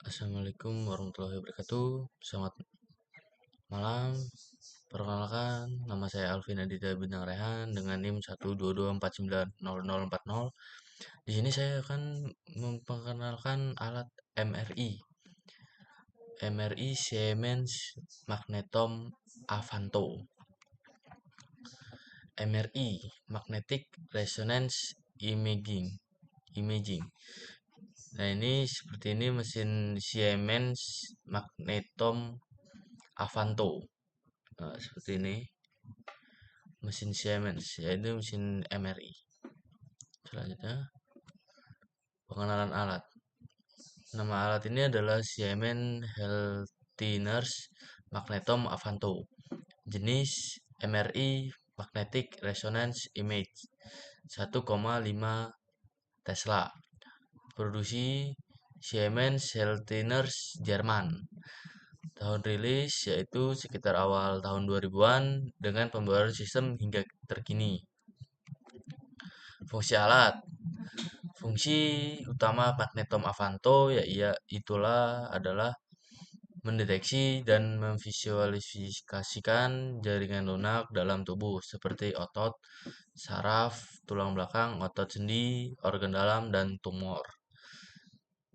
Assalamualaikum warahmatullahi wabarakatuh. Selamat malam. Perkenalkan, nama saya Alvin Aditya Bintang Rehan dengan NIM 122490040. Di sini saya akan memperkenalkan alat MRI. MRI Siemens Magnetom Avanto. MRI Magnetic Resonance Imaging. Imaging. Nah, ini seperti ini mesin Siemens Magnetom Avanto. Nah, seperti ini mesin Siemens, yaitu mesin MRI. Selanjutnya, pengenalan alat. Nama alat ini adalah Siemens Healthineers Magnetom Avanto. Jenis MRI Magnetic Resonance Image 1,5 Tesla. Produksi Siemens Healthineers Jerman. Tahun rilis yaitu sekitar awal tahun 2000-an dengan pembaruan sistem hingga terkini. Fungsi alat. Fungsi utama Magnetom Avanto adalah mendeteksi dan memvisualisasikan jaringan lunak dalam tubuh seperti otot, saraf, tulang belakang, otot sendi, organ dalam, dan tumor.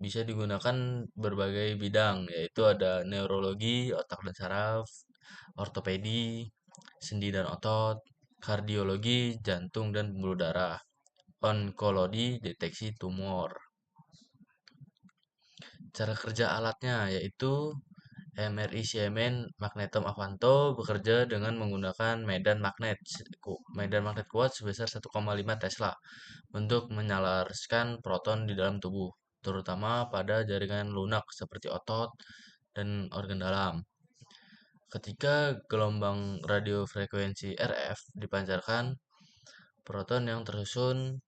Bisa digunakan berbagai bidang, yaitu ada neurologi, otak dan saraf, ortopedi, sendi dan otot, kardiologi, jantung dan pembuluh darah, onkologi, deteksi tumor. Cara kerja alatnya yaitu MRI Siemens Magnetom Avanto bekerja dengan menggunakan medan magnet kuat sebesar 1,5 Tesla untuk menyalarkan proton di dalam tubuh, terutama pada jaringan lunak seperti otot dan organ dalam. Ketika gelombang radiofrekuensi RF dipancarkan, proton yang tersusun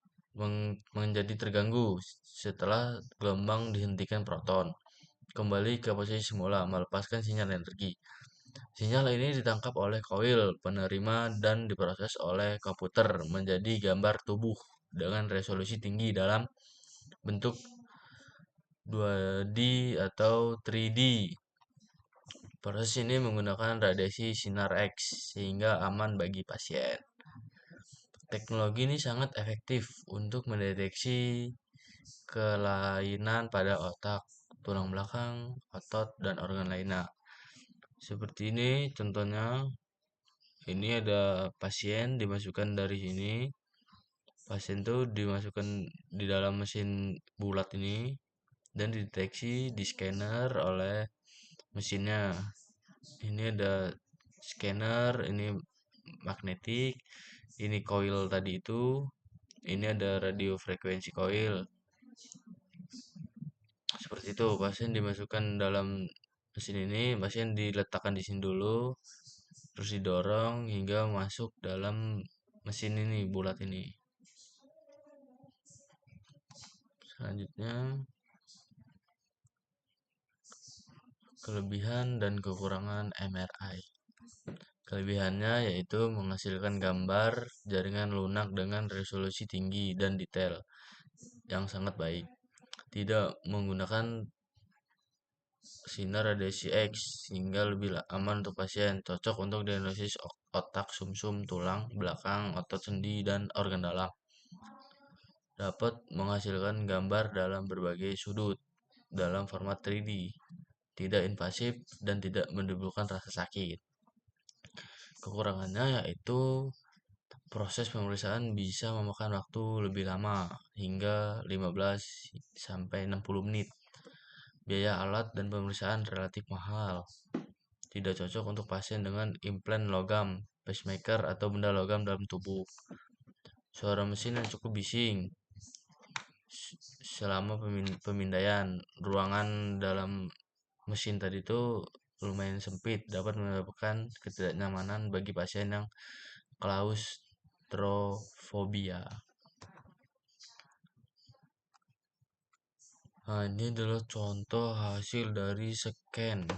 menjadi terganggu setelah gelombang dihentikan proton kembali ke posisi semula melepaskan sinyal energi. Sinyal ini ditangkap oleh koil penerima dan diproses oleh komputer menjadi gambar tubuh dengan resolusi tinggi dalam bentuk 2D atau 3D. Proses ini menggunakan radiasi sinar X sehingga aman bagi pasien. Teknologi ini sangat efektif untuk mendeteksi kelainan pada otak, tulang belakang, otot, dan organ lainnya. Seperti ini contohnya, ini ada pasien dimasukkan dari sini. Pasien itu dimasukkan di dalam mesin bulat ini dan dideteksi di scanner oleh mesinnya. Ini ada scanner, ini magnetik, ini coil tadi itu, ini ada radio frekuensi coil. Seperti itu, pasien dimasukkan dalam mesin ini, pasien diletakkan di sini dulu, terus didorong hingga masuk dalam mesin ini, bulat ini. Selanjutnya, kelebihan dan kekurangan MRI. Kelebihannya yaitu menghasilkan gambar jaringan lunak dengan resolusi tinggi dan detail yang sangat baik. Tidak menggunakan sinar radiasi X sehingga lebih aman untuk pasien, cocok untuk diagnosis otak, sumsum, tulang belakang, otot sendi, dan organ dalam. Dapat menghasilkan gambar dalam berbagai sudut dalam format 3D, tidak invasif dan tidak menimbulkan rasa sakit. Kekurangannya yaitu proses pemeriksaan bisa memakan waktu lebih lama hingga 15 sampai 60 menit. Biaya alat dan pemeriksaan relatif mahal. Tidak cocok untuk pasien dengan implan logam, pacemaker, atau benda logam dalam tubuh. Suara mesin yang cukup bising selama pemindaian. Ruangan dalam mesin tadi itu lumayan sempit, dapat menyebabkan ketidaknyamanan bagi pasien yang klaustrofobia. Nah, ini adalah contoh hasil dari scan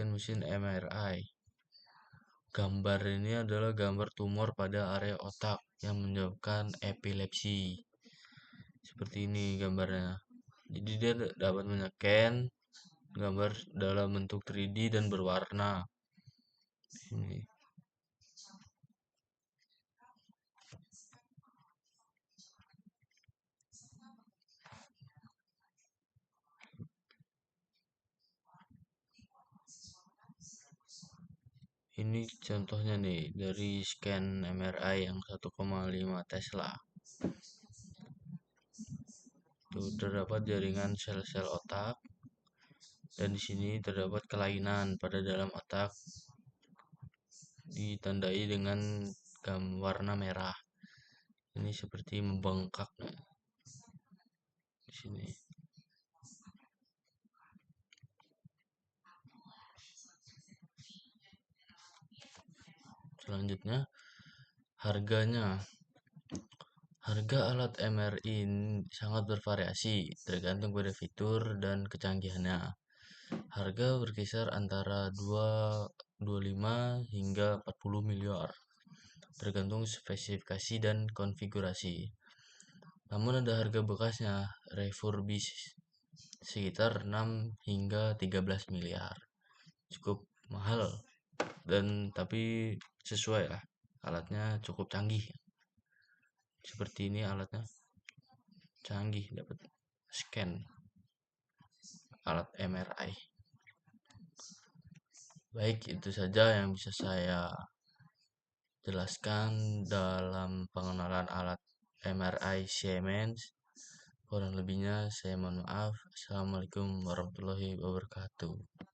mesin MRI. Gambar ini adalah gambar tumor pada area otak yang menyebabkan epilepsi. Seperti ini gambarnya. Jadi dia dapat menycan gambar dalam bentuk 3D dan berwarna. Ini, ini contohnya nih dari scan MRI yang 1,5 Tesla. Tuh terdapat jaringan sel-sel otak dan di sini terdapat kelainan pada dalam otak ditandai dengan warna merah. Ini seperti membengkak nah, di sini. Selanjutnya harganya. Harga alat MRI ini sangat bervariasi tergantung pada fitur dan kecanggihannya. Harga berkisar antara 25 hingga 40 miliar tergantung spesifikasi dan konfigurasi. Namun ada harga bekasnya, refurbish sekitar 6 hingga 13 miliar. Cukup mahal dan tapi sesuai lah. Alatnya cukup canggih. Seperti ini alatnya canggih, dapat scan alat MRI. Baik, itu saja yang bisa saya jelaskan dalam pengenalan alat MRI Siemens. Kurang lebihnya saya mohon maaf. Assalamualaikum warahmatullahi wabarakatuh.